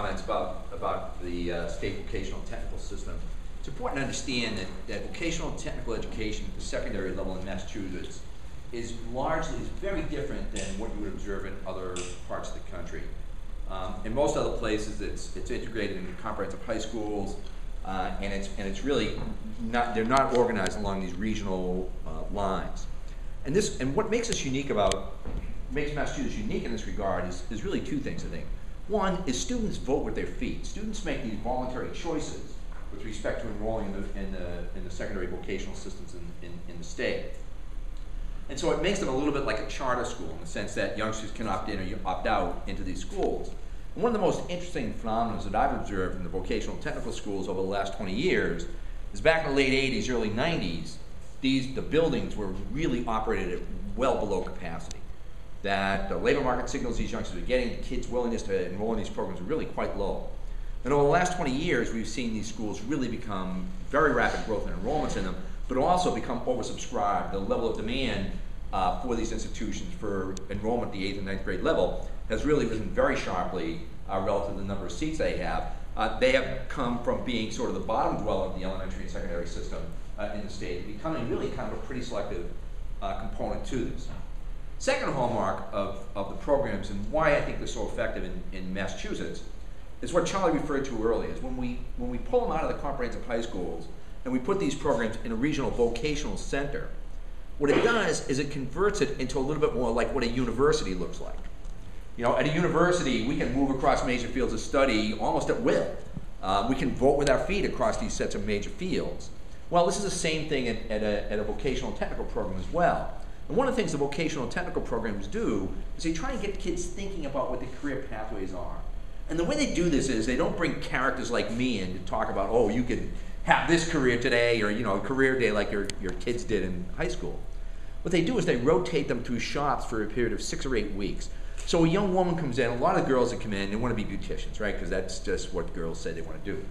comments about the state vocational technical system. It's important to understand that vocational technical education at the secondary level in Massachusetts is very different than what you would observe in other parts of the country. In most other places, it's integrated into comprehensive high schools, and it's really not. They're not organized along these regional lines. And what makes Massachusetts unique in this regard is really two things, I think. One is students vote with their feet. Students make these voluntary choices with respect to enrolling in the secondary vocational systems in the state. And so it makes them a little bit like a charter school in the sense that youngsters can opt in or opt out into these schools. And one of the most interesting phenomena that I've observed in the vocational technical schools over the last 20 years is back in the late 80s, early 90s, the buildings were really operated at well below capacity. That the labor market signals these youngsters are getting, the kids' willingness to enroll in these programs are really quite low. And over the last 20 years, we've seen these schools really become very rapid growth in enrollments in them, but also become oversubscribed. The level of demand for these institutions for enrollment at the 8th and 9th grade level has really risen very sharply relative to the number of seats they have. They have come from being sort of the bottom dweller of the elementary and secondary system in the state, becoming really kind of a pretty selective component to this. Second hallmark of the programs and why I think they're so effective in Massachusetts is what Charlie referred to earlier, is when we pull them out of the comprehensive high schools and we put these programs in a regional vocational center, what it does is it converts it into a little bit more like what a university looks like. You know, at a university, we can move across major fields of study almost at will. We can vote with our feet across these sets of major fields. Well, this is the same thing at a vocational technical program as well. And one of the things the vocational technical programs do is they try and get kids thinking about what the career pathways are. And the way they do this is they don't bring characters like me in to talk about, oh, you could have this career today, or a career day like your kids did in high school. What they do is they rotate them through shops for a period of 6 or 8 weeks. So a young woman comes in, a lot of girls that come in, they want to be beauticians, right? Because that's just what girls say they want to do.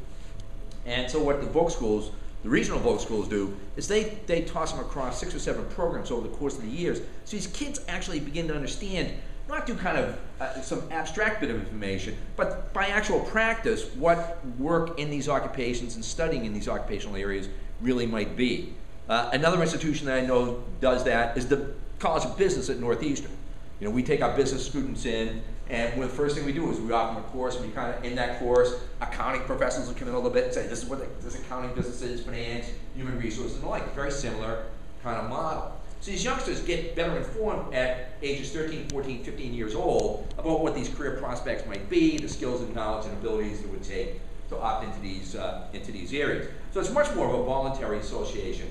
And so what the voc schools, the regional voc schools do, is they toss them across 6 or 7 programs over the course of the years. So these kids actually begin to understand, not through kind of some abstract bit of information, but by actual practice, what work in these occupations and studying in these occupational areas really might be. Another institution that I know does that is the College of Business at Northeastern. We take our business students in, and the first thing we do is we offer them a course, and we kind of, in that course, accounting professors will come in a little bit and say, this is what this accounting business is, finance, human resources, and the like. Very similar kind of model. So these youngsters get better informed at ages 13, 14, 15 years old about what these career prospects might be, the skills and knowledge and abilities it would take to opt into these areas. So it's much more of a voluntary association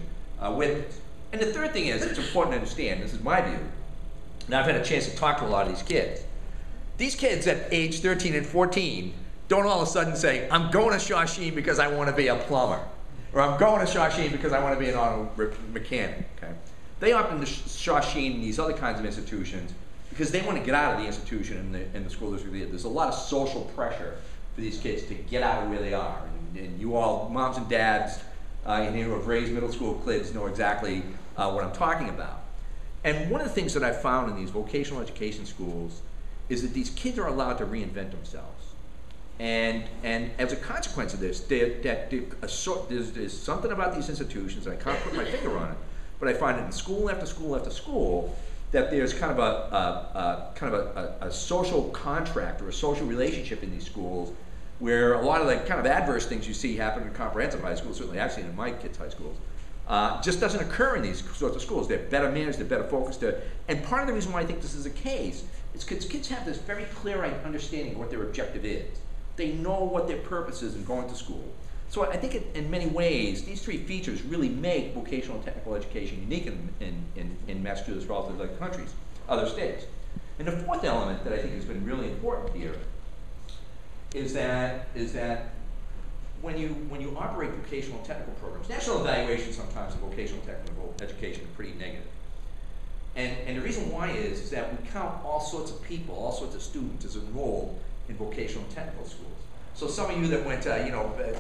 with this. And the third thing is, it's important to understand, this is my view, and I've had a chance to talk to a lot of these kids. These kids at age 13 and 14 don't all of a sudden say, I'm going to Shawsheen because I want to be a plumber, or I'm going to Shawsheen because I want to be an auto mechanic, okay? They opt into Shawsheen and these other kinds of institutions because they want to get out of the institution in the school district. There's a lot of social pressure for these kids to get out of where they are. And you all, moms and dads, who have raised middle school kids know exactly what I'm talking about. And one of the things that I've found in these vocational education schools is that these kids are allowed to reinvent themselves. And as a consequence of this, there's something about these institutions, and I can't put my finger on it, but I find it in school after school after school that there's kind of a social contract or a social relationship in these schools where a lot of the kind of adverse things you see happen in comprehensive high schools, certainly I've seen in my kids' high schools, just doesn't occur in these sorts of schools. They're better managed, they're better focused. And part of the reason why I think this is the case is because kids have this very clear understanding of what their objective is. They know what their purpose is in going to school. So I think in many ways, these 3 features really make vocational and technical education unique in Massachusetts relative to other countries, other states. And the fourth element that I think has been really important here is that when you operate vocational and technical programs, national evaluation sometimes of vocational and technical education is pretty negative. And the reason why is that we count all sorts of people, all sorts of students as enrolled in vocational and technical schools. So some of you that went to,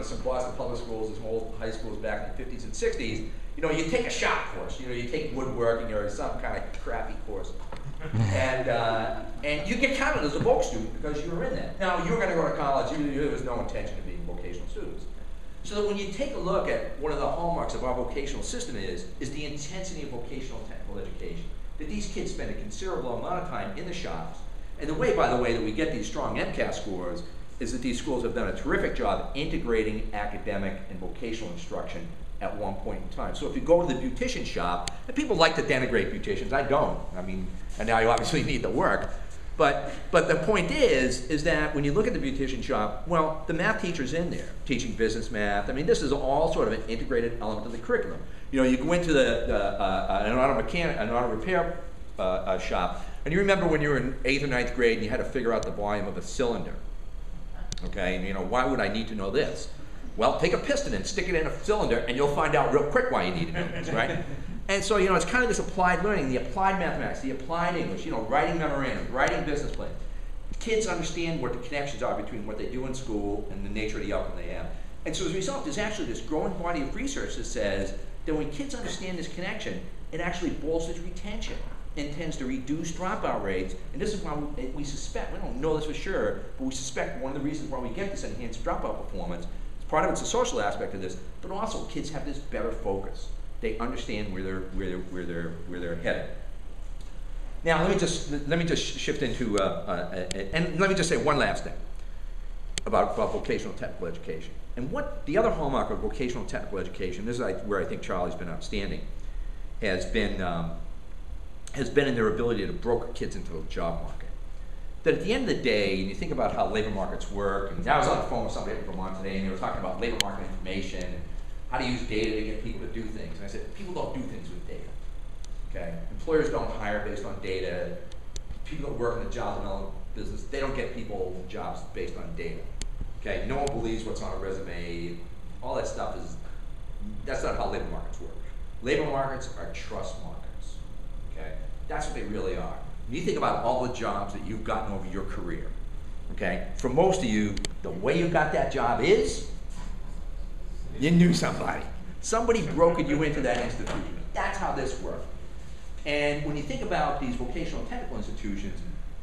some Boston public schools, some old high schools back in the 50s and 60s, you take a shop course, you take woodworking or some kind of crappy course. And you get counted as a voc student because you were in that. Now, you were going to go to college, there was no intention of being vocational students. So that when you take a look at one of the hallmarks of our vocational system is the intensity of vocational technical education. That these kids spend a considerable amount of time in the shops. And the way, by the way, that we get these strong MCAS scores is that these schools have done a terrific job integrating academic and vocational instruction at one point in time. So if you go to the beautician shop, and people like to denigrate beauticians, I don't. I mean, and now you obviously need the work. But the point is that when you look at the beautician shop, well, the math teacher's in there teaching business math. I mean, this is all sort of an integrated element of the curriculum. You know, you go into an auto repair shop, and you remember when you were in 8th or 9th grade and you had to figure out the volume of a cylinder. Okay, and you know, why would I need to know this? Well, take a piston and stick it in a cylinder and you'll find out real quick why you need to know this, right? And so, you know, it's kind of this applied learning, the applied mathematics, the applied English, you know, writing memorandums, writing business plans. Kids understand what the connections are between what they do in school and the nature of the outcome they have. And so as a result, there's actually this growing body of research that says that when kids understand this connection, it actually bolsters retention and tends to reduce dropout rates. And this is why we suspect, we don't know this for sure, but we suspect one of the reasons why we get this enhanced dropout performance, part of it's a social aspect of this, but also kids have this better focus. They understand where they're headed. Now let me just shift into and let me just say one last thing about vocational technical education. And what the other hallmark of vocational technical education, this is where I think Charlie's been outstanding, has been in their ability to broker kids into the job market. That at the end of the day, and you think about how labor markets work, and I was on the phone with somebody in Vermont today, and they were talking about labor market information, and how to use data to get people to do things. And I said, people don't do things with data, okay? Employers don't hire based on data. People that work in the job development business, they don't get people jobs based on data, okay? No one believes what's on a resume. All that stuff that's not how labor markets work. Labor markets are trust markets, okay? That's what they really are. When you think about all the jobs that you've gotten over your career, okay? For most of you, the way you got that job is you knew somebody. Somebody brokered you into that institution. That's how this works. And when you think about these vocational technical institutions,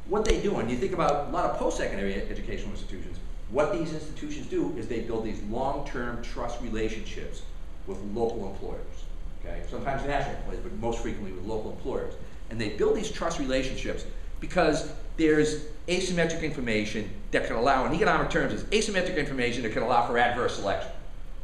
what they do, and you think about a lot of post-secondary educational institutions, what these institutions do is they build these long-term trust relationships with local employers, okay? Sometimes national employers, but most frequently with local employers. And they build these trust relationships because there's asymmetric information that can allow, in economic terms, it's asymmetric information that can allow for adverse selection.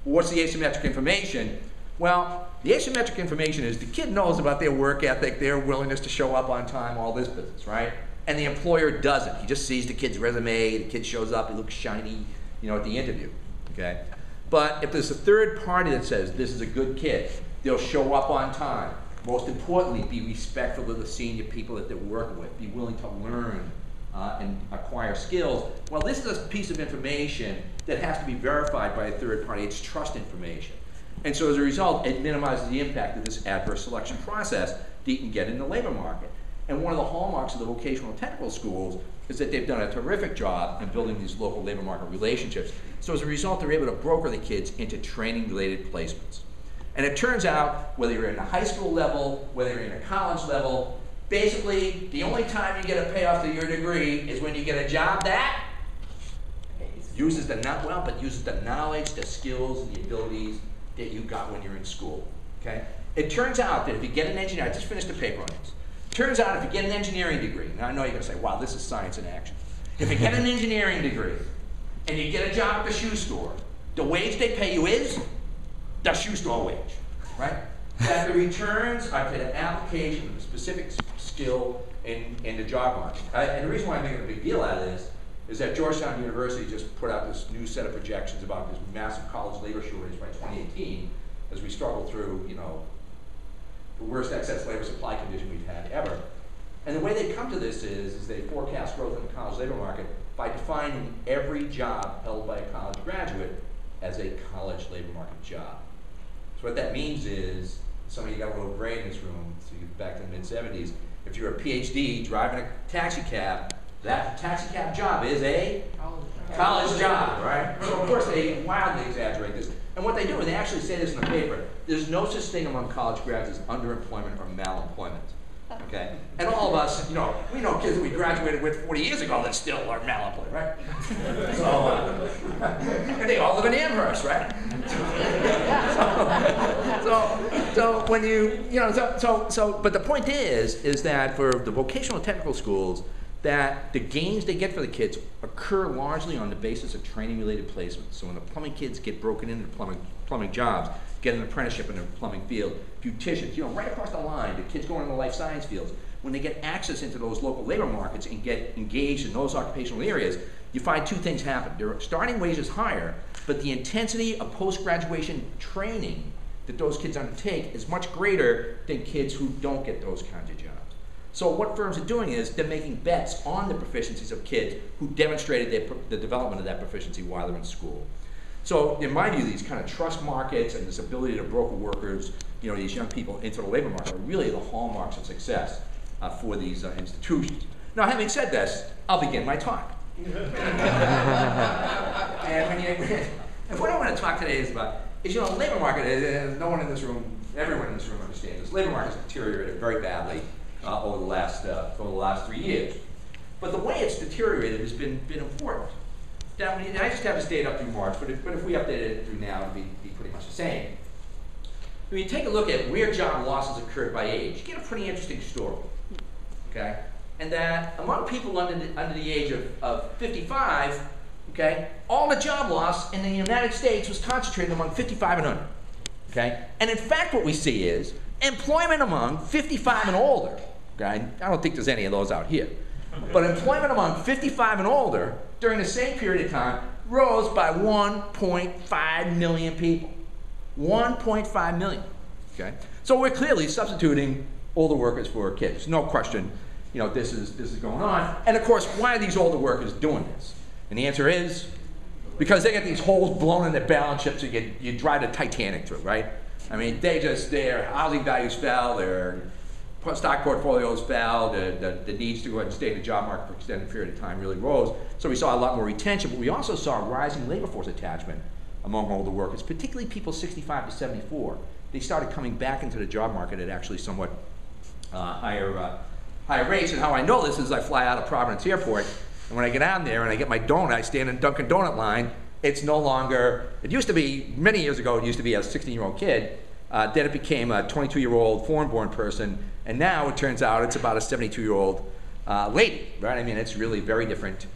What's the asymmetric information? Well, the asymmetric information is the kid knows about their work ethic, their willingness to show up on time, all this business, right? And the employer doesn't. He just sees the kid's resume, the kid shows up, he looks shiny, you know, at the interview, okay? But if there's a third party that says this is a good kid, they'll show up on time. Most importantly, be respectful of the senior people that they're working with. Be willing to learn and acquire skills. Well, this is a piece of information that has to be verified by a third party. It's trust information. And so as a result, it minimizes the impact of this adverse selection process that you can get in the labor market. And one of the hallmarks of the vocational technical schools is that they've done a terrific job in building these local labor market relationships. So as a result, they're able to broker the kids into training-related placements. And it turns out, whether you're in a high school level, whether you're in a college level, basically, the only time you get a payoff to your degree is when you get a job that uses the knowledge, the skills, and the abilities that you got when you're in school, okay? It turns out that if you get an engineer, I just finished a paper on this. Turns out if you get an engineering degree, now I know you're gonna say, wow, this is science in action. If you get an engineering degree and you get a job at the shoe store, the wage they pay you is the shoe store wage, right? That the returns are to the application of a specific skill in the job market. And the reason why I'm making a big deal out of this is that Georgetown University just put out this new set of projections about this massive college labor shortage by 2018 as we struggle through, you know, the worst excess labor supply condition we've had ever. And the way they come to this is they forecast growth in the college labor market by defining every job held by a college graduate as a college labor market job. So what that means is, some of you got a little gray in this room, so you get back to the mid-70s, if you're a PhD driving a taxi cab, that taxi cab job is a college job, right? So of course they wildly exaggerate this. And what they do, and they actually say this in the paper, there's no such thing among college grads as underemployment or malemployment. Okay? okay? And all of us, you know, we know kids that we graduated with 40 years ago that still are malemployed, right? And they all live in Amherst, right? So when but the point is that for the vocational technical schools, that the gains they get for the kids occur largely on the basis of training-related placements. So when the plumbing kids get broken into plumbing jobs, get an apprenticeship in the plumbing field, beauticians, you know, right across the line, the kids going into life science fields, when they get access into those local labor markets and get engaged in those occupational areas, you find two things happen. Their starting wage is higher, but the intensity of post-graduation training that those kids undertake is much greater than kids who don't get those kinds of jobs. So what firms are doing is they're making bets on the proficiencies of kids who demonstrated the development of that proficiency while they're in school. So in my view, these kind of trust markets and this ability to broker workers, you know, these young people into the labor market are really the hallmarks of success for these institutions. Now, having said this, I'll begin my talk. And what I want to talk today is about is, you know, the labor market, no one in this room, everyone in this room understands this. Labor market has deteriorated very badly over the last 3 years. But the way it's deteriorated has been important. Now, I just have this data up through March, but if we updated it through now, it'd be pretty much the same. When you take a look at where job losses occurred by age, you get a pretty interesting story, okay? And that among people under the age of 55, okay, all the job loss in the United States was concentrated among 55 and under, okay? And in fact, what we see is employment among 55 and older, okay? I don't think there's any of those out here. But employment among 55 and older during the same period of time rose by 1.5 million people. 1.5 million, okay? So we're clearly substituting older workers for kids. No question, you know, this is going on. And of course, why are these older workers doing this? And the answer is because they get these holes blown in their balance sheets so you drive the Titanic through, right? I mean, their housing values fell, their stock portfolios fell, the needs to go ahead and stay in the job market for an extended period of time really rose. So we saw a lot more retention, but we also saw rising labor force attachment among older workers, particularly people 65 to 74. They started coming back into the job market at actually somewhat higher rates. And how I know this is I fly out of Providence Airport, and when I get down there and I get my donut, I stand in Dunkin' Donut line. It's no longer, it used to be, many years ago, it used to be a 16-year-old kid. Then it became a 22-year-old foreign-born person, and now it turns out it's about a 72-year-old lady, right? I mean, it's really very different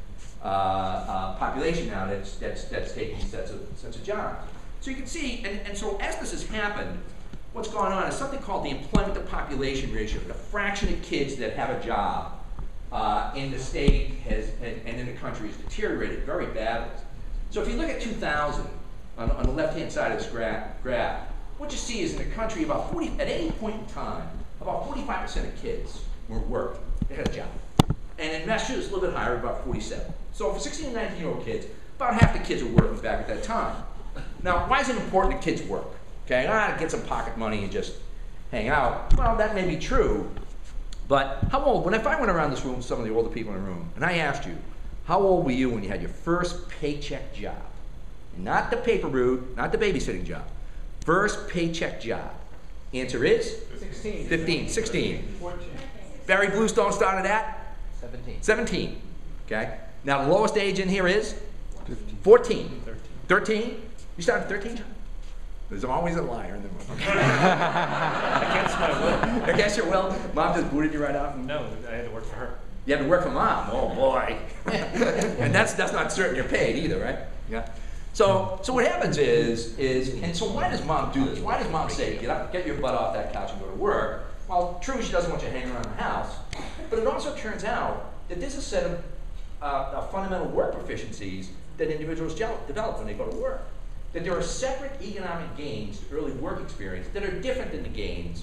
population now that's taking sets of jobs. So you can see, and so as this has happened, what's going on is something called the employment to population ratio. The fraction of kids that have a job in the state and in the country has deteriorated very badly. So if you look at 2000, on the left-hand side of this graph, what you see is in the country at any point in time, about 45% of kids were working. They had a job. And in Massachusetts, a little bit higher, about 47. So for 16 and 19-year-old kids, about half the kids were working back at that time. Now, why is it important that kids work? Okay, get some pocket money and just hang out. Well, that may be true, but how old, if I went around this room, some of the older people in the room, and I asked you, how old were you when you had your first paycheck job? Not the paper route, not the babysitting job. First paycheck job. Answer is? 16. 15, 16. 14. Barry Bluestone started at? 17. 17. Okay. Now the lowest age in here is? 14. 13? You started at 13? There's always a liar in the room. Against my will. Against your will? Mom just booted you right out? No, I had to work for her. You had to work for mom? Oh boy. And that's not certain you're paid either, right? Yeah. So what happens is, and so why does mom do this? Why does mom say, get your butt off that couch and go to work? Well, true, she doesn't want you hanging around the house, but it also turns out that there's a set of fundamental work proficiencies that individuals develop when they go to work. That there are separate economic gains to early work experience that are different than the gains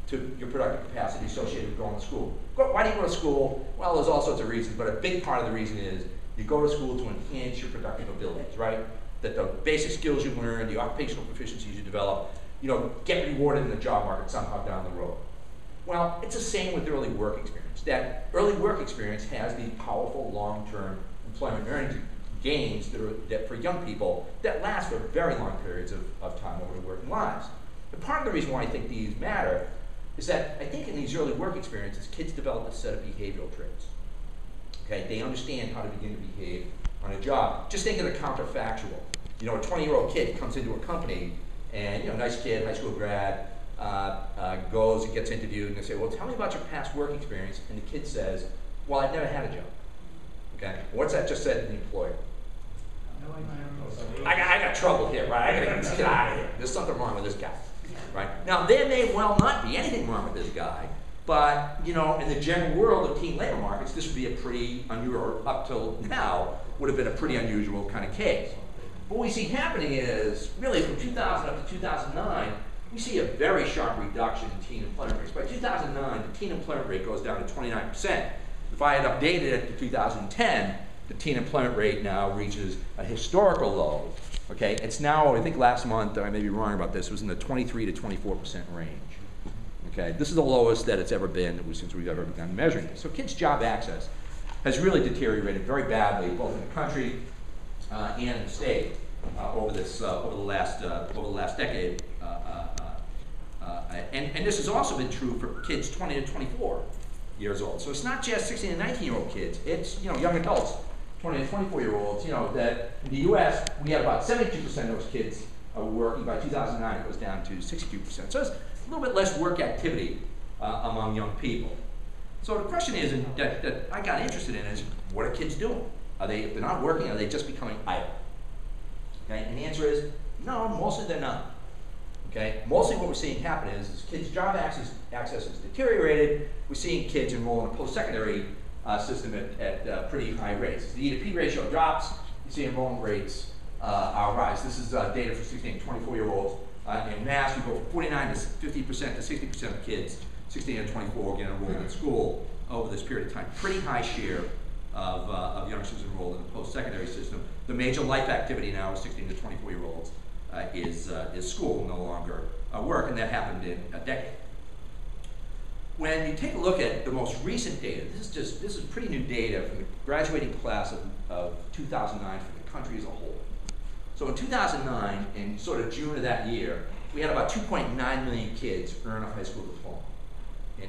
to your productive capacity associated with going to school. Why do you go to school? Well, there's all sorts of reasons, but a big part of the reason is you go to school to enhance your productive abilities, right? That the basic skills you learn, the occupational proficiencies you develop, get rewarded in the job market somehow down the road. Well, it's the same with early work experience. That early work experience has these powerful long-term employment earnings gains that for young people that last for very long periods of time over their working lives. And part of the reason why I think these matter is that I think in these early work experiences, kids develop a set of behavioral traits. Okay, they understand how to begin to behave on a job. Just think of the counterfactual. You know, a 20-year-old kid comes into a company and, you know, nice kid, high school grad, goes and gets interviewed and they say, well, tell me about your past work experience. And the kid says, well, I've never had a job. Okay, what's that just said to the employer? I got trouble here, right? I gotta get this kid out of here. There's something wrong with this guy, right? Now, there may well not be anything wrong with this guy, but, you know, in the general world of teen labor markets, this would be a pretty unusual, up till now, would have been a pretty unusual kind of case. What we see happening is, really from 2000 up to 2009, we see a very sharp reduction in teen employment rates. By 2009, the teen employment rate goes down to 29%. If I had updated it to 2010, the teen employment rate now reaches a historical low. Okay, it's now, I think last month, I may be wrong about this, it was in the 23 to 24% range. Okay, this is the lowest that it's ever been since we've ever begun measuring this. So kids' job access has really deteriorated very badly, both in the country and in the state over the last decade. And this has also been true for kids 20 to 24 years old. So it's not just 16 and 19-year-old kids. It's, you know, young adults, 20 to 24-year-olds. You know, that in the U.S. we had about 72% of those kids working. By 2009, it was down to 62%. So it's a little bit less work activity among young people. So the question is, and that I got interested in, is what are kids doing? Are they, if they're not working, are they just becoming idle? Okay, and the answer is no, mostly they're not. Okay, mostly what we're seeing happen is kids' job access is deteriorated. We're seeing kids enroll in a post-secondary system at pretty high rates. As the E to P ratio drops, you see enrollment rates rise. This is data for 16 to 24-year-olds. In Mass, we go from 49 to 50% to 60% of kids, 16 to 24, get enrolled in school over this period of time. Pretty high share of youngsters enrolled in the post-secondary system. The major life activity now is 16 to 24-year-olds is school, no longer work, and that happened in a decade. When you take a look at the most recent data, this is pretty new data from the graduating class of 2009 for the country as a whole. So in 2009, in sort of June of that year, we had about 2.9 million kids earn a high school diploma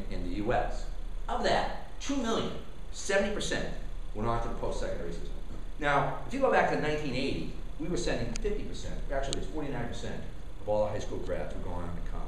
in the US. Of that, 2 million, 70%, went on to the post-secondary system. Now, if you go back to 1980, we were sending 50%, actually it's 49% of all the high school grads were going on to college.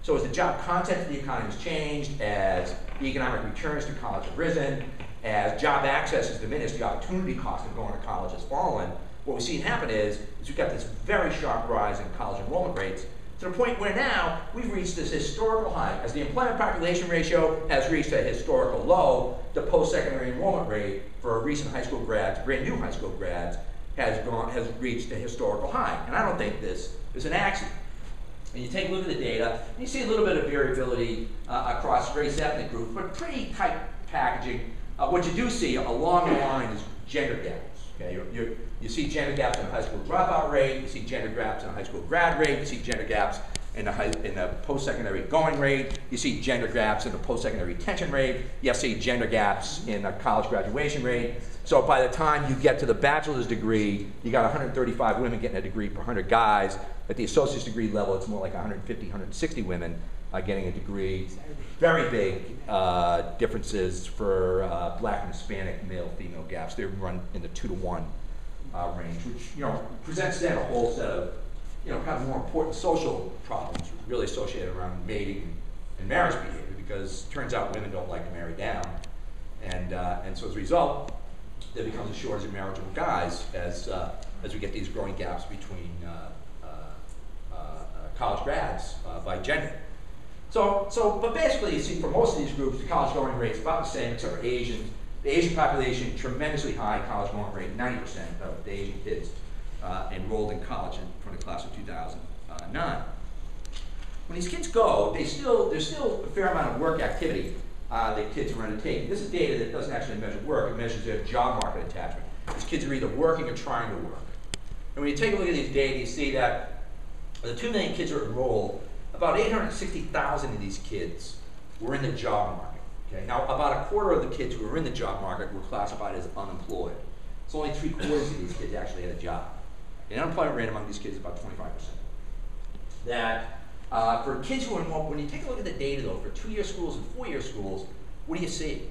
So as the job content of the economy has changed, as the economic returns to college have risen, as job access has diminished, the opportunity cost of going to college has fallen, what we've seen happen is we've got this very sharp rise in college enrollment rates to the point where now we've reached this historical high. As the employment population ratio has reached a historical low, the post-secondary enrollment rate for recent high school grads, brand new high school grads, has reached a historical high. And I don't think this is an accident. And you take a look at the data, and you see a little bit of variability across race ethnic groups, but pretty tight packaging. What you do see along the line is gender gaps. Okay, you see gender gaps in the high school dropout rate, you see gender gaps in the high school grad rate, you see gender gaps in the post-secondary going rate, you see gender gaps in the post-secondary retention rate, you see gender gaps in the college graduation rate. So by the time you get to the bachelor's degree, you got 135 women getting a degree per 100 guys. At the associate's degree level, it's more like 150, 160 women getting a degree. Very big differences for black and Hispanic male-female gaps. They run in the 2 to 1 range, which presents then a whole set of kind of more important social problems really associated around mating and marriage behavior, because it turns out women don't like to marry down, and so as a result, there becomes a shortage of marriageable guys as we get these growing gaps between college grads by gender. But basically, you see, for most of these groups, the college going rate is about the same, except for Asians. The Asian population, tremendously high college going rate, 90% of the Asian kids enrolled in college from the class of 2009. When these kids go, there's still a fair amount of work activity that kids are undertaking. This is data that doesn't actually measure work, it measures their job market attachment. These kids are either working or trying to work. And when you take a look at these data, you see that the 2 million kids are enrolled, about 860,000 of these kids were in the job market. Okay? Now, about a quarter of the kids who were in the job market were classified as unemployed. So only 3/4 of these kids actually had a job. The unemployment rate among these kids is about 25%. That For kids who are enrolled, when you take a look at the data though, for 2-year schools and 4-year schools, what do you see?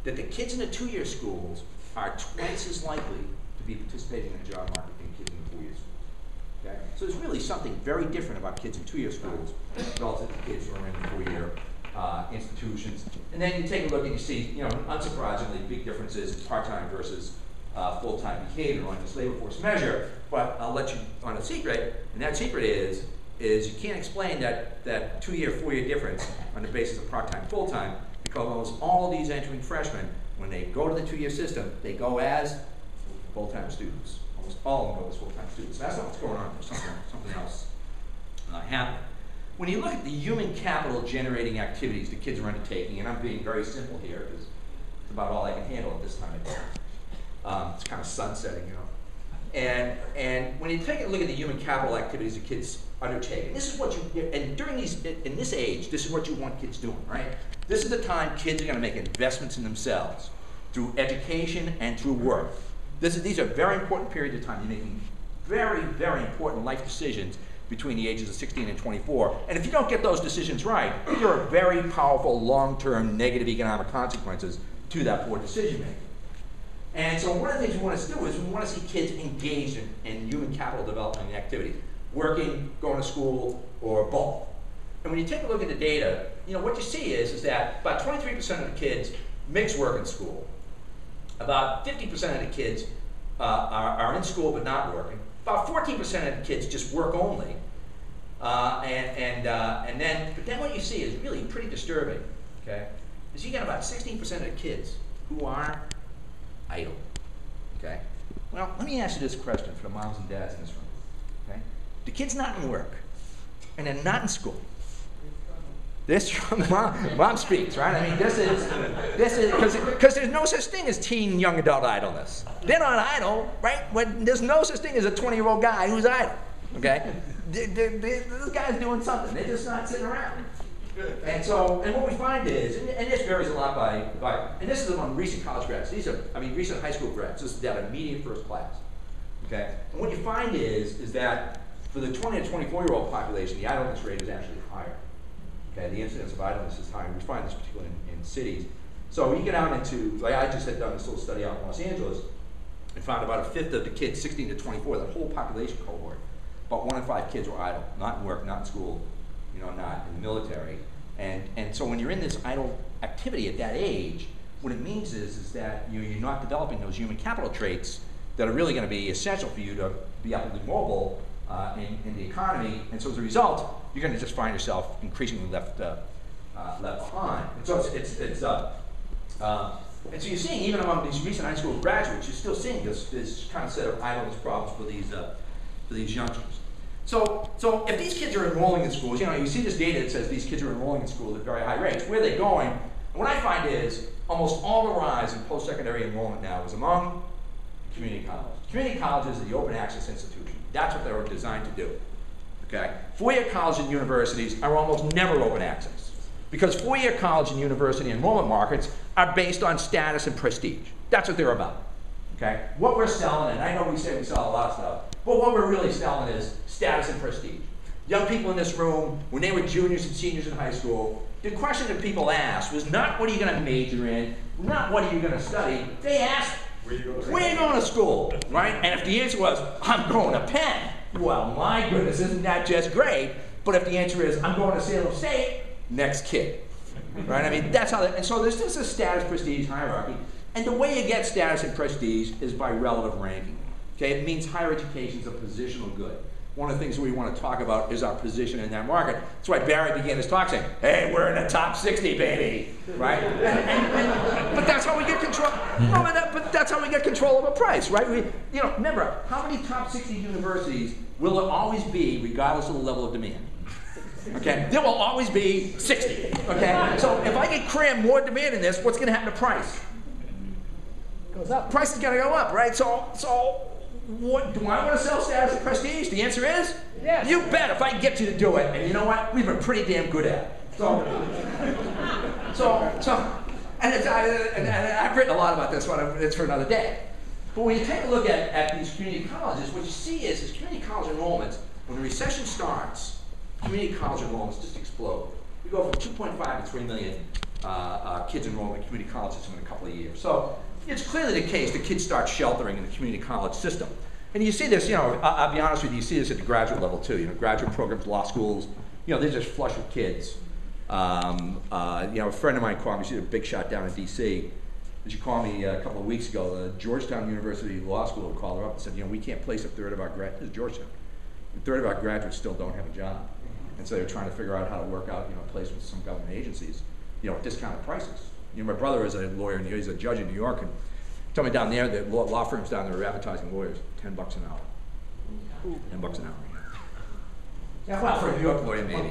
That the kids in the 2-year schools are twice as likely to be participating in the job market than kids in the 4-year schools. Okay? So there's really something very different about kids in 2-year schools relative to kids who are in the 4-year institutions. And then you take a look and you see, you know, unsurprisingly, big differences in part-time versus full-time behavior on this labor force measure. But I'll let you on a secret, and that secret is you can't explain that 2-year, 4-year difference on the basis of part-time, full-time, because almost all of these entering freshmen, when they go to the 2-year system, they go as full-time students. Almost all of them go as full-time students. That's not what's going on. There's something else happening. When you look at the human capital generating activities the kids are undertaking, and I'm being very simple here because it's about all I can handle at this time of day. It's kind of sunsetting, you know. And when you take a look at the human capital activities the kids undertake, and this is what you, and during these, in this age, this is what you want kids doing, right? This is the time kids are going to make investments in themselves through education and through work. These are very important periods of time. You're making very, very important life decisions between the ages of 16 and 24. And if you don't get those decisions right, there are very powerful long-term negative economic consequences to that poor decision making. And so one of the things we want to do is we want to see kids engaged in human capital development activities, working, going to school, or both. And when you take a look at the data, you know, what you see is that about 23% of the kids mix work and school. About 50% of the kids are in school but not working. About 14% of the kids just work only. But then what you see is really pretty disturbing, okay? Is you got about 16% of the kids who are idle, okay? Well, let me ask you this question for the moms and dads in this room, okay? The kid's not in work, and they're not in school. This from mom speaks, right? I mean, this is because there's no such thing as teen young adult idleness. They're not idle, right? There's no such thing as a 20-year-old guy who's idle, okay? This guy's doing something. They're just not sitting around. And what we find is, and this varies a lot by, and this is among recent college grads. These are, I mean, recent high school grads. This is that immediate first class, okay? And what you find is that for the 20 to 24-year-old population, the idleness rate is actually higher. Okay, the incidence of idleness is higher. We find this particularly in cities. So when you get out into, like I just had done this little study out in Los Angeles, and found about 1/5 of the kids 16 to 24, the whole population cohort, about 1 in 5 kids were idle, not in work, not in school, you know, not in the military. And so when you're in this idle activity at that age, what it means is that you're not developing those human capital traits that are really going to be essential for you to be upwardly mobile in the economy. And so as a result, you're going to just find yourself increasingly left behind. And so and so you're seeing, even among these recent high school graduates, you're still seeing this kind of set of idleness problems for these youngsters. So if these kids are enrolling in schools, you know, you see this data that says these kids are enrolling in schools at very high rates. Where are they going? And what I find is almost all the rise in post-secondary enrollment now is among community colleges. Community colleges are the open access institution. That's what they were designed to do. Okay? 4-year college and universities are almost never open access because 4-year college and university enrollment markets are based on status and prestige. That's what they're about. Okay? What we're selling, and I know we say we sell a lot of stuff, but what we're really selling is status and prestige. Young people in this room, when they were juniors and seniors in high school, the question that people asked was not what are you going to major in, not what are you going to study. They asked, where are you going to school, right? And if the answer was, I'm going to Penn, well, my goodness, isn't that just great? But if the answer is, I'm going to Salem State, next kid, right? I mean, that's how, and so there's just a status prestige hierarchy. And the way you get status and prestige is by relative ranking. Okay, it means higher education is a positional good. One of the things we want to talk about is our position in that market. That's why Barry began his talk saying, hey, we're in the top 60, baby, right? But that's how we get control. No, but that's how we get control of a price, right? You know, remember, how many top 60 universities will it always be regardless of the level of demand? Okay, there will always be 60, okay? So if I can cram more demand in this, what's going to happen to price? Goes up. Price is going to go up, right? So what, do I want to sell status and prestige? The answer is yes. You bet if I can get you to do it. And you know what? We've been pretty damn good at it. And I've written a lot about this, but it's for another day. But when you take a look at these community colleges, what you see is community college enrollments, when the recession starts, community college enrollments just explode. We go from 2.5 to 3 million kids enrolled in the community college system in a couple of years. So it's clearly the case that kids start sheltering in the community college system. And you see this, I'll be honest with you, you see this at the graduate level too. Graduate programs, law schools, they're just flush with kids. A friend of mine called me, she's a big shot down in DC. And she called me a couple of weeks ago. The Georgetown University Law School called her up and said, we can't place a third of our graduates. This is Georgetown. A third of our graduates still don't have a job. And so they're trying to figure out how to work out, placement with some government agencies, at discounted prices. My brother is a lawyer, and he's a judge in New York, and he told me down there that law firms down there are advertising lawyers $10 an hour. $10 an hour. Yeah, well, for a New York lawyer, maybe. You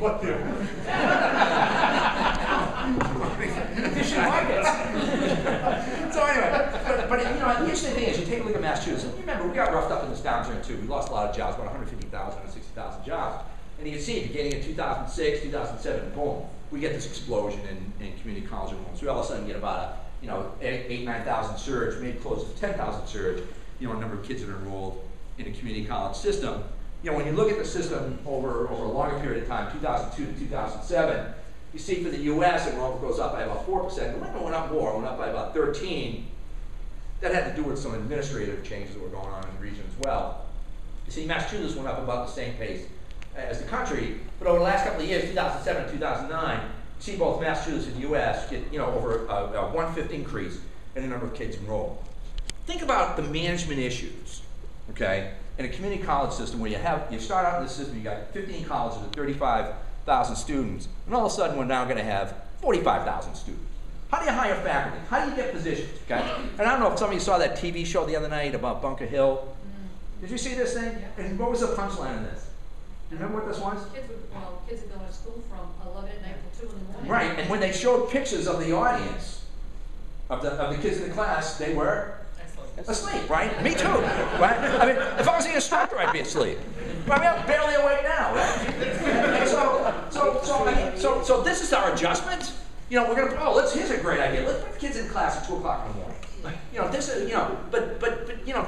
should like it. So anyway, but the interesting thing is, you take a look at Massachusetts, and remember, we got roughed up in this downturn too. We lost a lot of jobs, about 150,000, 160,000 jobs. And you can see, beginning in 2006, 2007, boom, we get this explosion in community college enrollments. We all of a sudden get about a 8,000, 9,000 surge, maybe close to 10,000 surge, number of kids that are enrolled in the community college system. When you look at the system over a longer period of time, 2002 to 2007, you see for the U.S. enrollment goes up by about 4%. The limit went up more, went up by about 13%. That had to do with some administrative changes that were going on in the region as well. You see, Massachusetts went up about the same pace as the country, but over the last couple of years, 2007 and 2009, you see both Massachusetts and the U.S. get over a 1/5 increase in the number of kids enrolled. Think about the management issues, okay? In a community college system where you start out in the system, you got 15 colleges with 35,000 students, and all of a sudden we're now going to have 45,000 students. How do you hire faculty? How do you get positions, okay? And I don't know if some of you saw that TV show the other night about Bunker Hill. Did you see this thing? And what was the punchline in this? Do you remember what this was? Kids would go to school from 11 at night till 2 in the morning. Right, and when they showed pictures of the audience, of the kids in the class, they were asleep, right? Me too, right? I mean, if I was the instructor, I'd be asleep. I mean, I'm barely awake now, right? So this is our adjustment. We're gonna, here's a great idea. Let's put kids in class at 2 o'clock in the morning. This is, but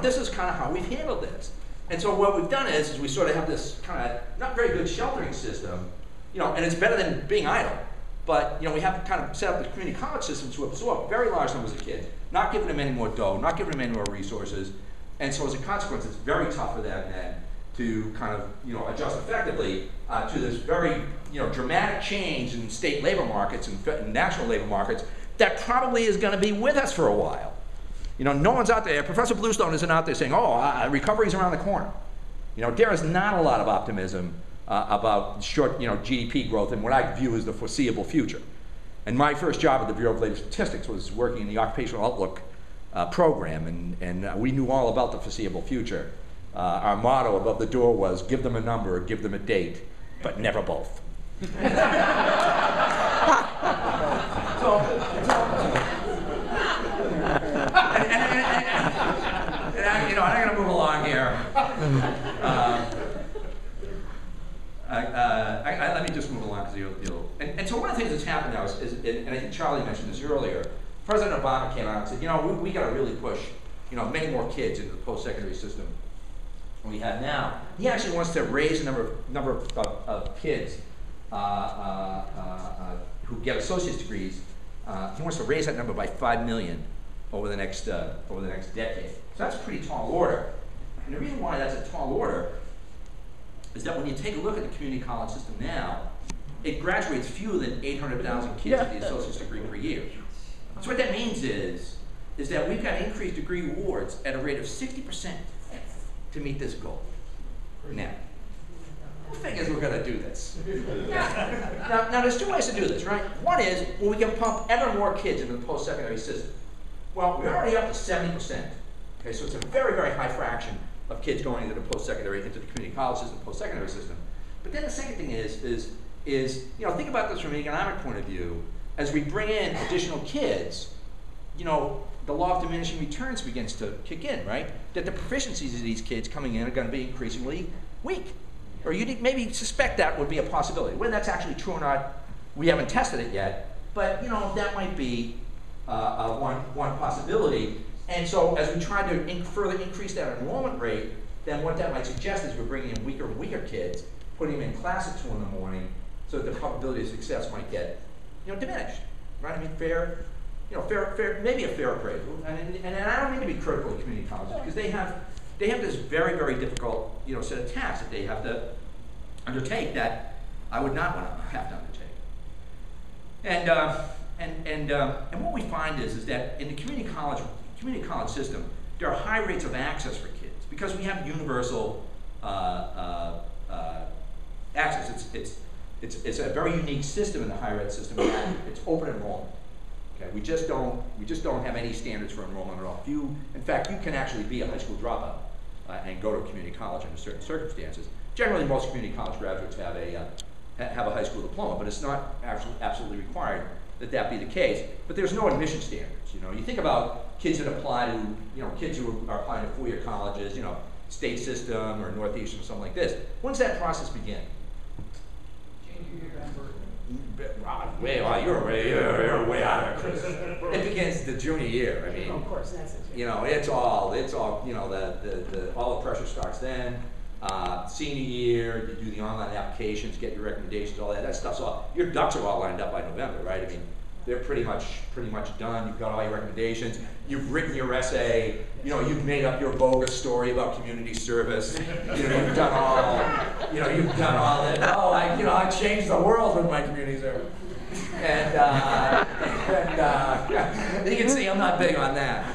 this is kind of how we've handled this. And so what we've done is we sort of have this kind of not very good sheltering system, and it's better than being idle. But we have to kind of set up the community college system to absorb very large numbers of kids, not giving them any more dough, not giving them any more resources. And so as a consequence, it's very tough for them then to kind of adjust effectively to this very dramatic change in state labor markets and national labor markets that probably is going to be with us for a while. No one's out there. Professor Bluestone isn't out there saying, recovery's around the corner. There is not a lot of optimism about short, GDP growth in what I view as the foreseeable future. And my first job at the Bureau of Labor Statistics was working in the Occupational Outlook program, and we knew all about the foreseeable future. Our motto above the door was, give them a number or give them a date, but never both. I'm going to move along here. Let me just move along because you'll. And so one of the things that's happened now is, and I think Charlie mentioned this earlier, President Obama came out and said, we got to really push, many more kids into the post-secondary system than we have now. He actually wants to raise the number of kids who get associate's degrees. He wants to raise that number by 5 million over the next decade. So that's a pretty tall order. And the reason why that's a tall order is that when you take a look at the community college system now, it graduates fewer than 800,000 kids with the associate's degree per year. So what that means is that we've got increased degree awards at a rate of 60% to meet this goal. Now, who figures we're going to do this? Now, there's two ways to do this, right? One is, we can pump ever more kids into the post-secondary system. Well, we're already up to 70%. Okay, so it's a very, very high fraction of kids going into the post-secondary, into the community college system, post-secondary system. But then the second thing is think about this from an economic point of view. As we bring in additional kids, the law of diminishing returns begins to kick in, right? That the proficiencies of these kids coming in are going to be increasingly weak. Or you maybe suspect that would be a possibility. Whether that's actually true or not, we haven't tested it yet. But that might be one possibility. And so as we try to further increase that enrollment rate, then what that might suggest is we're bringing in weaker and weaker kids putting them in class at 2 in the morning, so that the probability of success might get, diminished, right? I mean, fair, maybe a fair appraisal, and I don't mean to be critical of community colleges, because they have this very, very difficult, set of tasks that they have to undertake that I would not want to have to undertake. And what we find is that in the community college system, there are high rates of access for kids because we have universal access. It's a very unique system in the higher ed system in that it's open enrollment. Okay, we just don't have any standards for enrollment at all. In fact, you can actually be a high school dropout and go to a community college under certain circumstances. Generally, most community college graduates have a high school diploma, but it's not absolutely required that be the case. But there's no admission standards. You think about kids that apply to, kids who are applying to four-year colleges, state system or Northeastern or something like this. When does that process begin? You're way out of it, Chris. It begins the junior year. I mean, of course, that's it. it's all, all the pressure starts then. Senior year, you do the online applications, get your recommendations, all that stuff's all, your ducks are all lined up by November, right? I mean, they're pretty much done. You've got all your recommendations. You've written your essay. You've made up your bogus story about community service. You've done all that. Oh, I changed the world with my community service. And you can see I'm not big on that.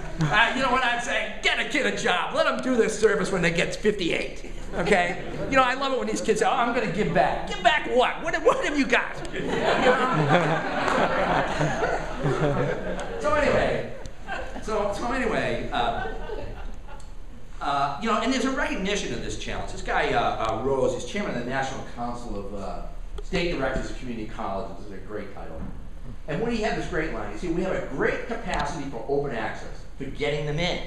You know what I'm saying? Get a kid a job. Let them do their service when they get 58. Okay? I love it when these kids say, "Oh, I'm going to give back." Give back what? What have you got? So anyway, and there's a recognition of this challenge. This guy Rose, he's chairman of the National Council of State Directors of Community Colleges. This is a great title. And when he had this great line, he said, "We have a great capacity for open access, for getting them in.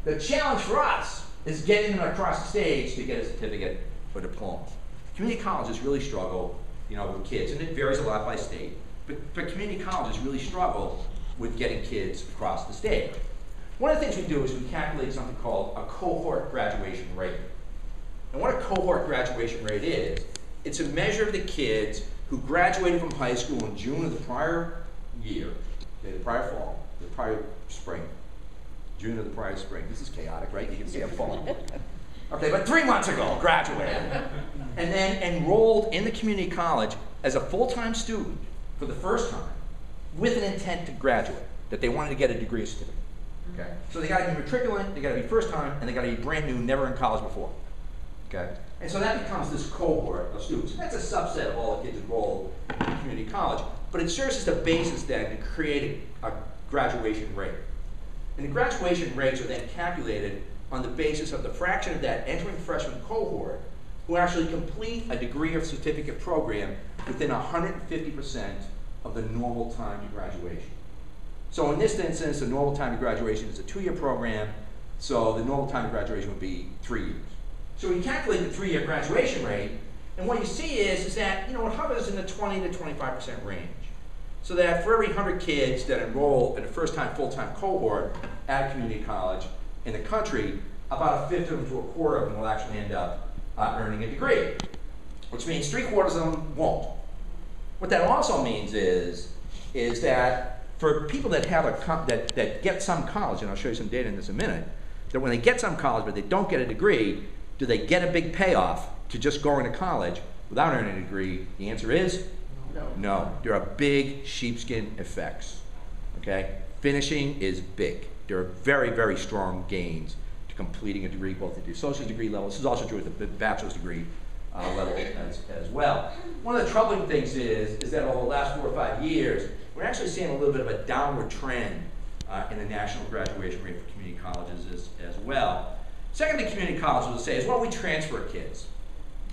The challenge for us is getting them across the stage to get a certificate or diploma." Community colleges really struggle, with kids, and it varies a lot by state, but community colleges really struggle with getting kids across the stage. One of the things we do is we calculate something called a cohort graduation rate. And what a cohort graduation rate is, it's a measure of the kids who graduated from high school in June of the prior year, the prior fall, the prior spring, June of the prior spring. This is chaotic, right? You can see I'm falling. Okay, but 3 months ago, graduated, and then enrolled in the community college as a full-time student for the first time with an intent to graduate, that they wanted to get a degree or certificate. Okay? So they got to be matriculant, they got to be first time, and they got to be brand new, never in college before. Okay? And so that becomes this cohort of students. And that's a subset of all the kids enrolled in community college, but it serves as the basis then to create a graduation rate. And the graduation rates are then calculated on the basis of the fraction of that entering freshman cohort who actually complete a degree or certificate program within 150% of the normal time to graduation. So in this instance, the normal time to graduation is a 2-year program, so the normal time to graduation would be 3 years. So we calculate the 3-year graduation rate, and what you see is that it hovers in the 20 to 25% range. So that for every 100 kids that enroll in a first-time full-time cohort at a community college in the country, about a fifth of them to a quarter of them will actually end up earning a degree, which means 3/4 of them won't. What that also means is that for people that have that get some college, and I'll show you some data in this in a minute, that when they get some college but they don't get a degree, do they get a big payoff to just going to college without earning a degree? The answer is no. There are big sheepskin effects. Okay, finishing is big. There are very, very strong gains to completing a degree, both at the associate degree level. This is also true at the bachelor's degree level as well. One of the troubling things is that over the last 4 or 5 years, we're actually seeing a little bit of a downward trend in the national graduation rate for community colleges as well. Second thing community colleges will say is, well, we transfer kids.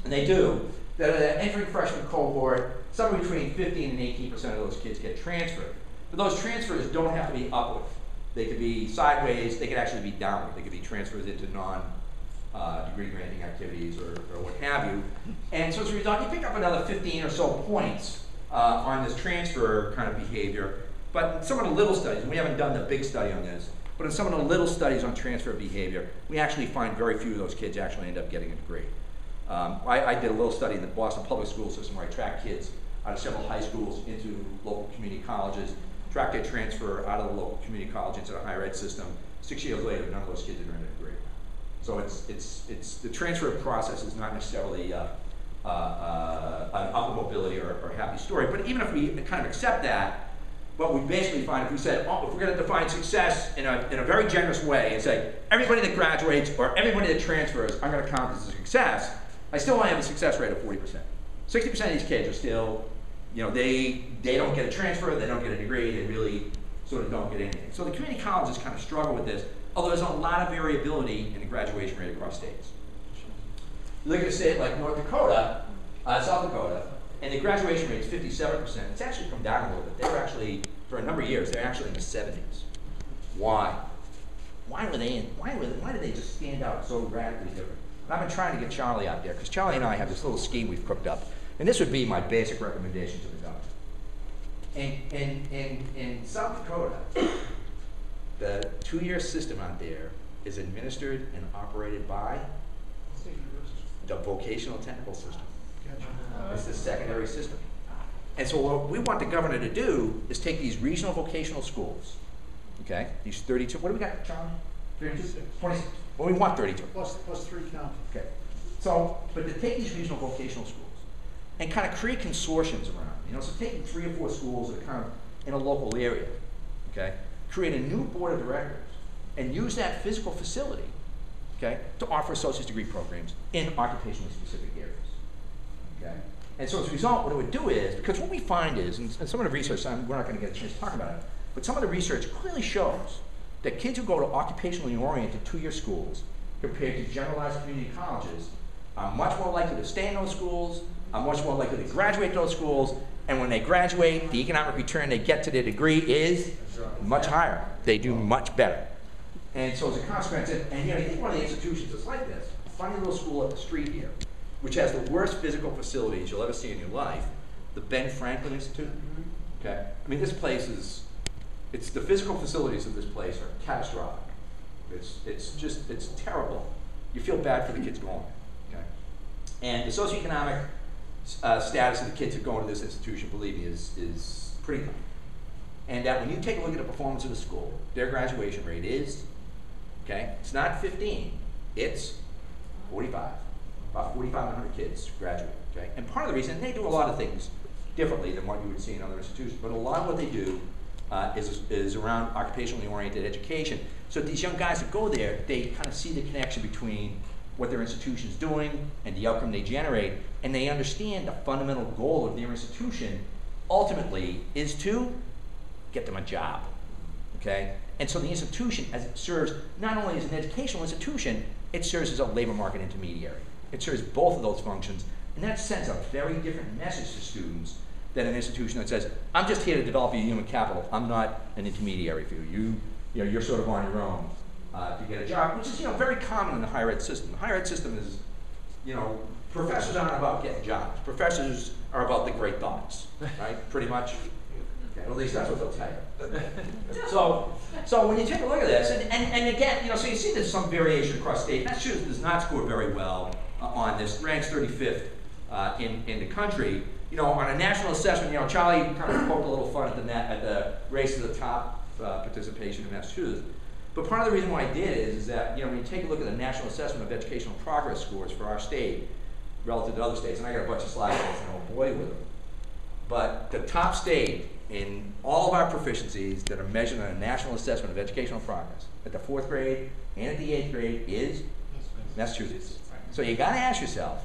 And they do. The entering freshman cohort, somewhere between 15 and 18% of those kids get transferred. But those transfers don't have to be upward. They could be sideways, they could actually be downward. They could be transfers into non-degree granting activities or what have you. And so as a result, you pick up another 15 or so points on this transfer kind of behavior. But in some of the little studies, and we haven't done the big study on this, but in some of the little studies on transfer behavior, we actually find very few of those kids actually end up getting a degree. I did a little study in the Boston public school system where I tracked kids out of several high schools into local community colleges, tracked their transfer out of the local community college into the higher ed system. 6 years later, none of those kids had earned a degree. So it's the transfer process is not necessarily an upward mobility or happy story. But even if we kind of accept that, what we basically find, if we said, oh, if we're going to define success in a very generous way and say, everybody that graduates or everybody that transfers, I'm going to count as a success, I still only have a success rate of 40%. 60% of these kids are still, you know, they don't get a transfer, they don't get a degree, they really sort of don't get anything. So the community colleges kind of struggle with this, although there's a lot of variability in the graduation rate across states. You look at a state like North Dakota, South Dakota, and the graduation rate is 57%. It's actually come down a little bit. They were actually, for a number of years, they're actually in the 70s. Why? Why did they just stand out so radically different? And I've been trying to get Charlie out there, because Charlie and I have this little scheme we've cooked up. And this would be my basic recommendation to the government. In South Dakota, the 2-year system out there is administered and operated by the vocational technical system. It's the secondary system. And so what we want the governor to do is take these regional vocational schools, okay, these 32, what do we got, Charlie? 32? 26. Well, we want 32. Plus 3 county. Okay. So, but to take these regional vocational schools and kind of create consortiums around, you know, so taking 3 or 4 schools that are kind of in a local area, okay, create a new board of directors and use that physical facility, okay, to offer associate's degree programs in occupationally specific areas, okay? And so as a result, what it would do is, because what we find is, and some of the research, we're not going to get a chance to talk about it, but some of the research clearly shows that kids who go to occupationally oriented 2-year schools compared to generalized community colleges are much more likely to stay in those schools, are much more likely to graduate those schools, and when they graduate, the economic return they get to their degree is much higher. They do much better. And so as a consequence, and you know, you think one of the institutions that's like this, a funny little school up the street here, which has the worst physical facilities you'll ever see in your life, the Ben Franklin Institute. Okay? I mean, this place is, it's the physical facilities of this place are catastrophic. It's terrible. You feel bad for the kids going there. Okay? And the socioeconomic status of the kids who go into this institution, believe me, is pretty tough. And that when you take a look at the performance of the school, their graduation rate is, okay, it's not 15, it's 45. About 4,500 kids graduate, okay? And part of the reason, and they do a lot of things differently than what you would see in other institutions, but a lot of what they do is around occupationally oriented education. So these young guys that go there, they kind of see the connection between what their institution is doing and the outcome they generate, and they understand the fundamental goal of their institution ultimately is to get them a job, okay? And so the institution, as it serves not only as an educational institution, it serves as a labor market intermediary. It serves both of those functions, and that sends a very different message to students than an institution that says, I'm just here to develop your human capital. I'm not an intermediary for you. You know, you're sort of on your own to get a job, which is, you know, very common in the higher ed system. The higher ed system is, you know, professors aren't about getting jobs. Professors are about the great thoughts, right? Pretty much. Okay, at least that's what they'll tell you. So when you take a look at this, and again, you know, so you see there's some variation across state. Massachusetts does not score very well on this, ranks 35th in the country. You know, on a national assessment, you know, Charlie kind of poked a little fun at the race to the top participation in Massachusetts. But part of the reason why I did is that, you know, when you take a look at the national assessment of educational progress scores for our state relative to other states, and I got a bunch of slides and oh boy with them. But the top state in all of our proficiencies that are measured on a national assessment of educational progress at the 4th grade and at the 8th grade is Massachusetts. So you got to ask yourself,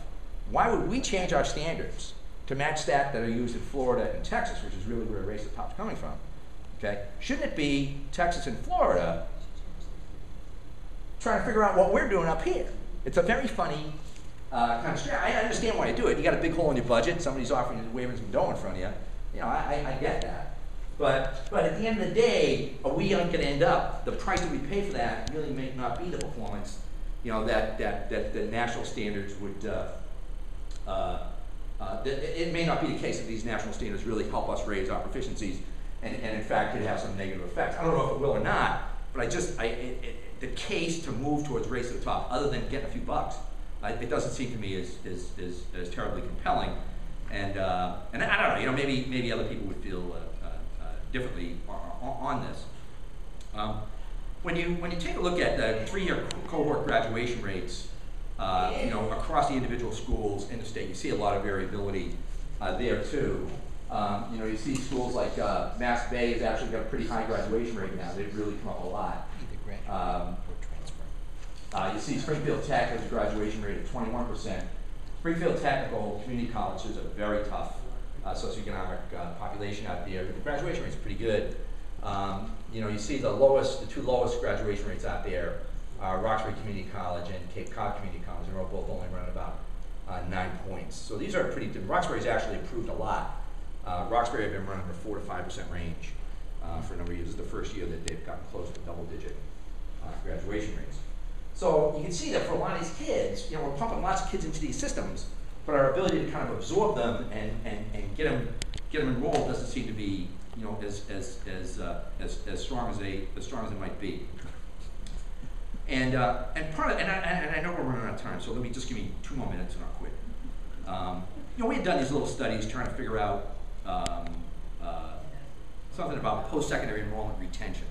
why would we change our standards to match that are used in Florida and Texas, which is really where a race to the top's coming from? Okay, shouldn't it be Texas and Florida trying to figure out what we're doing up here? It's a very funny kind of strategy. I understand why you do it. You got a big hole in your budget. Somebody's offering you waving some dough in front of you. You know, I get that. But at the end of the day, are we going to end up, the price that we pay for that really may not be the performance, you know, that the national standards would, it may not be the case that these national standards really help us raise our proficiencies, and in fact could have some negative effects. I don't know if it will or not, but the case to move towards race to the top, other than getting a few bucks, it doesn't seem to me as terribly compelling. And I don't know, you know, maybe other people would feel differently on this. When you take a look at the 3-year cohort graduation rates, you know, across the individual schools in the state, you see a lot of variability there too. You know, you see schools like Mass Bay has actually got a pretty high graduation rate now. They've really come up a lot. You see Springfield Tech has a graduation rate of 21%. Springfield Technical Community College is a very tough socioeconomic population out there, but the graduation rate is pretty good. You know, you see the two lowest graduation rates out there are Roxbury Community College and Cape Cod Community College, and they're both only around about 9 points. So these are pretty good. Roxbury's actually improved a lot. Roxbury have been running the 4 to 5% range for a number of years. This is the first year that they've gotten close to double-digit graduation rates. So you can see that for a lot of these kids, you know, we're pumping lots of kids into these systems, but our ability to kind of absorb them and get them enrolled doesn't seem to be, you know, as strong as they might be. And part of, and I know we're running out of time, so let me just give me 2 more minutes and I'll quit. You know, we had done these little studies trying to figure out something about post-secondary enrollment retention.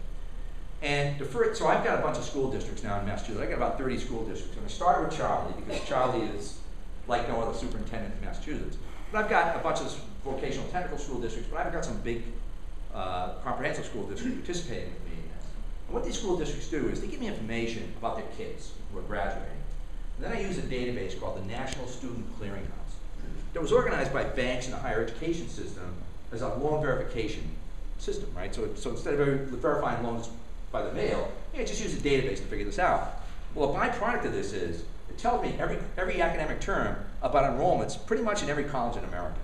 And so I've got a bunch of school districts now in Massachusetts. I've got about 30 school districts. And I started with Charlie because Charlie is like no other superintendent in Massachusetts. But I've got a bunch of vocational technical school districts, but I've got some big comprehensive school districts participating with me. And what these school districts do is they give me information about their kids who are graduating. And then I use a database called the National Student Clearinghouse that was organized by banks in the higher education system as a loan verification system, right? So instead of verifying loans by the mail, just use a database to figure this out. Well, a byproduct of this is it tells me every academic term about enrollments pretty much in every college in America.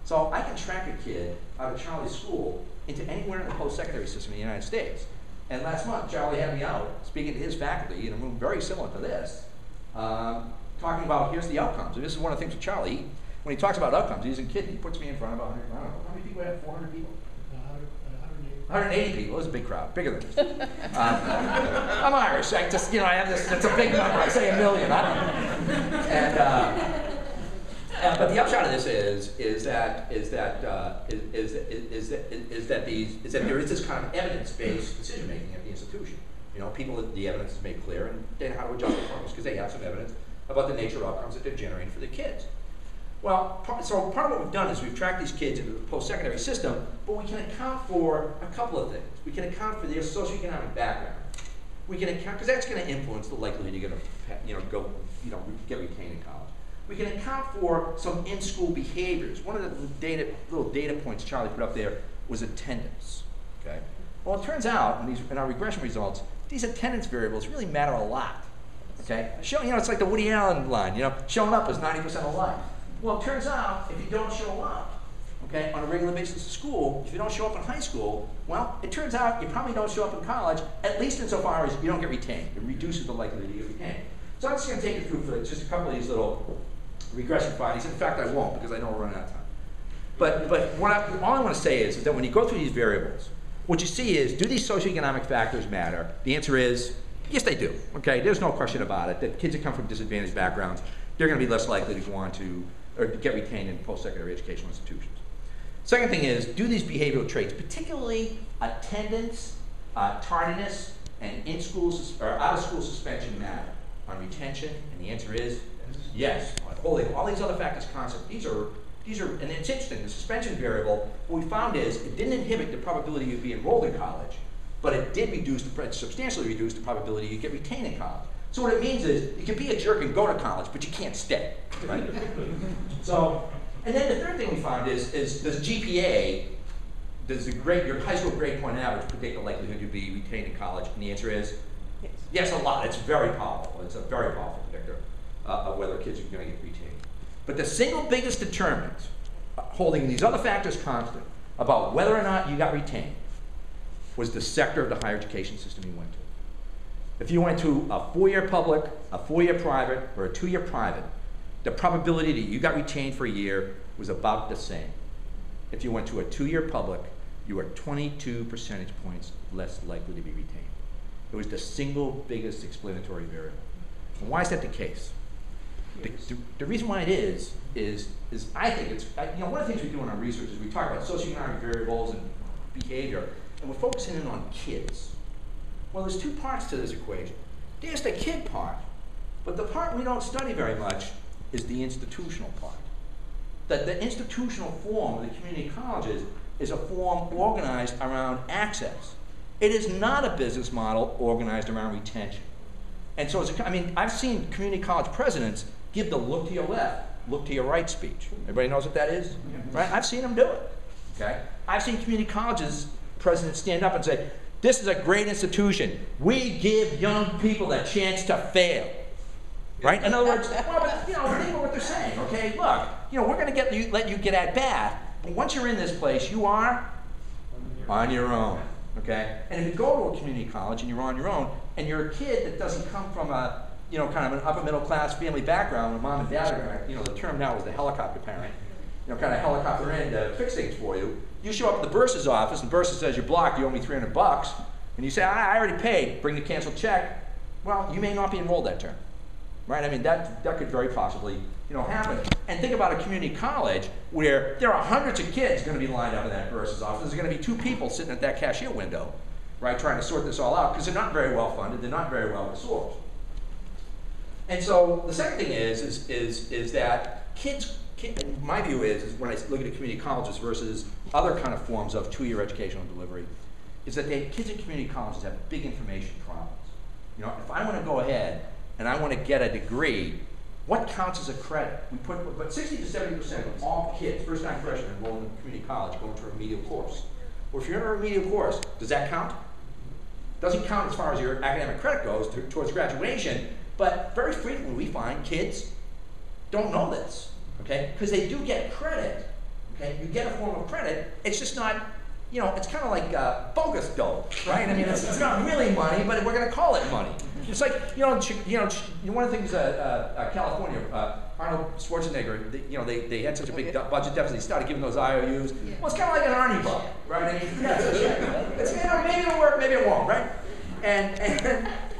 So I can track a kid out of Charlie's school into anywhere in the post-secondary system in the United States. And last month, Charlie had me out speaking to his faculty in a room very similar to this, talking about here's the outcomes. And this is one of the things with Charlie. When he talks about outcomes, he's a kid. He puts me in front of 100, I don't know, how many people had? 400 people? 180 people. It was a big crowd, bigger than this. I'm Irish. I just, you know, I have this. It's a big number. I say 1 million. I don't know. And but the upshot of this is that there is this kind of evidence-based decision making at the institution. You know, the evidence is made clear, and they know how to adjust the programs because they have some evidence about the nature of outcomes that they're generating for the kids. Well, so part of what we've done is we've tracked these kids into the post-secondary system, but we can account for a couple of things. We can account for their socioeconomic background. We can account, because that's going to influence the likelihood you're going to, get retained in college. We can account for some in-school behaviors. One of the little data points Charlie put up there was attendance. Okay. Well, it turns out in our regression results, these attendance variables really matter a lot. Okay. It's like the Woody Allen line. Showing up is 90% of life. Well, it turns out if you don't show up, okay, on a regular basis at school, if you don't show up in high school, well, it turns out you probably don't show up in college, at least insofar as you don't get retained. It reduces the likelihood you get retained. So I'm just going to take you through for just a couple of these little regression findings. In fact, I won't because I know we're running out of time. But all I want to say is that when you go through these variables, what you see is, do these socioeconomic factors matter? The answer is, yes, they do. Okay, there's no question about it. That kids that come from disadvantaged backgrounds, they're going to be less likely to go on to or get retained in post-secondary educational institutions. Second thing is, do these behavioral traits, particularly attendance, tardiness, and out-of-school suspension matter on retention? And the answer is yes. Holding all these other factors constant, these are, and it's interesting, the suspension variable, what we found is it didn't inhibit the probability you'd be enrolled in college, but it did substantially reduce the probability you'd get retained in college. So what it means is, you can be a jerk and go to college, but you can't stay, right? So, and then the third thing we found is does GPA, your high school grade point average predict the likelihood you'll be retained in college? And the answer is yes, a lot. It's very powerful. It's a very powerful predictor of whether kids are going to get retained. But the single biggest determinant, holding these other factors constant, about whether or not you got retained was the sector of the higher education system you went to. If you went to a 4-year public, a 4-year private, or a 2-year private, the probability that you got retained for a year was about the same. If you went to a 2-year public, you were 22 percentage points less likely to be retained. It was the single biggest explanatory variable. And why is that the case? The reason why it is I think it's, one of the things we do in our research is we talk about socioeconomic variables and behavior, and we're focusing in on kids. Well, there's two parts to this equation. There's the kid part, but the part we don't study very much is the institutional part. That the institutional form of the community colleges is a form organized around access. It is not a business model organized around retention. And so, I've seen community college presidents give the look to your left, look to your right speech. Everybody knows what that is? Right? I've seen them do it. Okay? I've seen community colleges presidents stand up and say, this is a great institution. We give young people the chance to fail. Right? In other words, well, but, think about what they're saying. Okay, look, we're going to let you get at bat. But once you're in this place, you are on your own. Okay? And if you go to a community college and you're on your own, and you're a kid that doesn't come from a, kind of an upper middle class family background where mom and dad are going to, the term now is the helicopter parent, kind of helicopter in to fix things for you. You show up at the bursar's office and bursar says you're blocked, you owe me $300, and you say, I already paid, bring the canceled check. Well, you may not be enrolled that term. Right? That could very possibly, happen. And think about a community college where there are hundreds of kids going to be lined up in that bursar's office. There's going to be 2 people sitting at that cashier window, right, trying to sort this all out because they're not very well funded, they're not very well resourced. And so the second thing is that kids, my view is when I look at community colleges versus other kind of forms of 2-year educational delivery, is that kids in community colleges have big information problems. If I want to go ahead and I want to get a degree, what counts as a credit? But 60 to 70% of all kids, first-time freshmen enrolled in community college, go into a remedial course. Well, if you're in a remedial course, does that count? Doesn't count as far as your academic credit goes towards graduation, but very frequently we find kids don't know this, okay? Because they do get credit, okay? You get a form of credit, it's just not, it's kind of like bogus dough, right? It's not really money, but we're going to call it money. It's like, one of the things California, Arnold Schwarzenegger, they had such a big budget deficit, they started giving those IOUs. Yeah. Well, it's kind of like an Arnie buck, right? It's, maybe it'll work, maybe it won't, right?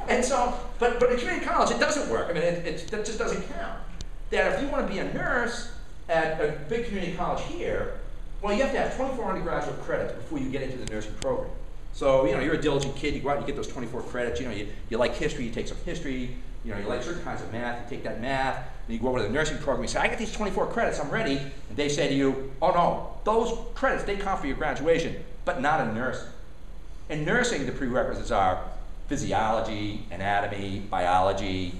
And so, but at community college, it doesn't work. It just doesn't count. That if you want to be a nurse at a big community college here, well, you have to have 24 undergraduate credits before you get into the nursing program. So, you're a diligent kid, you go out and you get those 24 credits, you like history, you take some history, you like certain kinds of math, you take that math, and you go over to the nursing program, you say, I got these 24 credits, I'm ready, and they say to you, oh no, those credits, they count for your graduation, but not in nursing. In nursing, the prerequisites are physiology, anatomy, biology,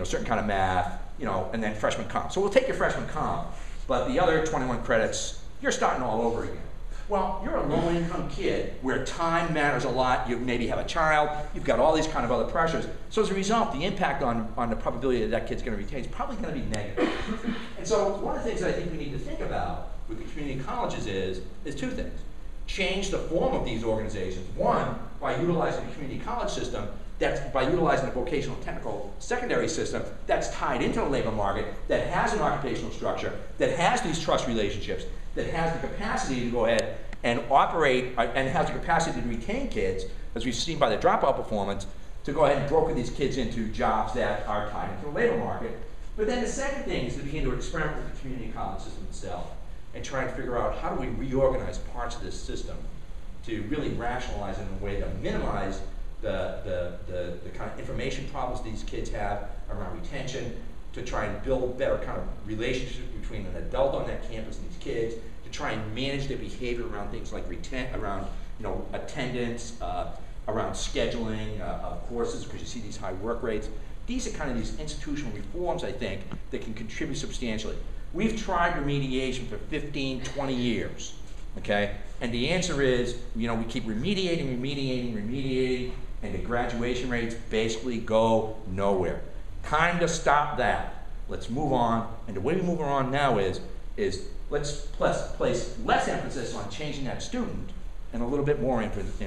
certain kind of math, and then freshman comp. So we'll take your freshman comp, but the other 21 credits, you're starting all over again. Well, you're a low-income kid where time matters a lot. You maybe have a child. You've got all these kind of other pressures. So as a result, the impact on the probability that kid's going to retain is probably going to be negative. And so one of the things that I think we need to think about with the community colleges is 2 things. Change the form of these organizations. One, by utilizing the community college system, that's by utilizing the vocational technical secondary system that's tied into the labor market, that has an occupational structure, that has these trust relationships, that has the capacity to go ahead and operate, and has the capacity to retain kids, as we've seen by the dropout performance, to go ahead and broker these kids into jobs that are tied into the labor market. But then the second thing is to begin to experiment with the community college system itself and try and figure out how do we reorganize parts of this system to really rationalize it in a way to minimize the kind of information problems these kids have around retention, to try and build better kind of relationships between an adult on that campus and these kids, to try and manage their behavior around things like attendance, around scheduling of courses, because you see these high work rates. These are kind of these institutional reforms, I think, that can contribute substantially. We've tried remediation for 15, 20 years, okay? And the answer is, we keep remediating, and the graduation rates basically go nowhere. Time to stop that. Let's move on. And the way we move on now is let's place less emphasis on changing that student and a little bit more emphasis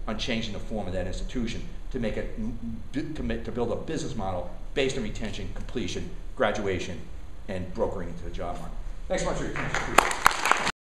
on changing the form of that institution to make it to build a business model based on retention, completion, graduation, and brokering into the job market. Thanks so much for your attention.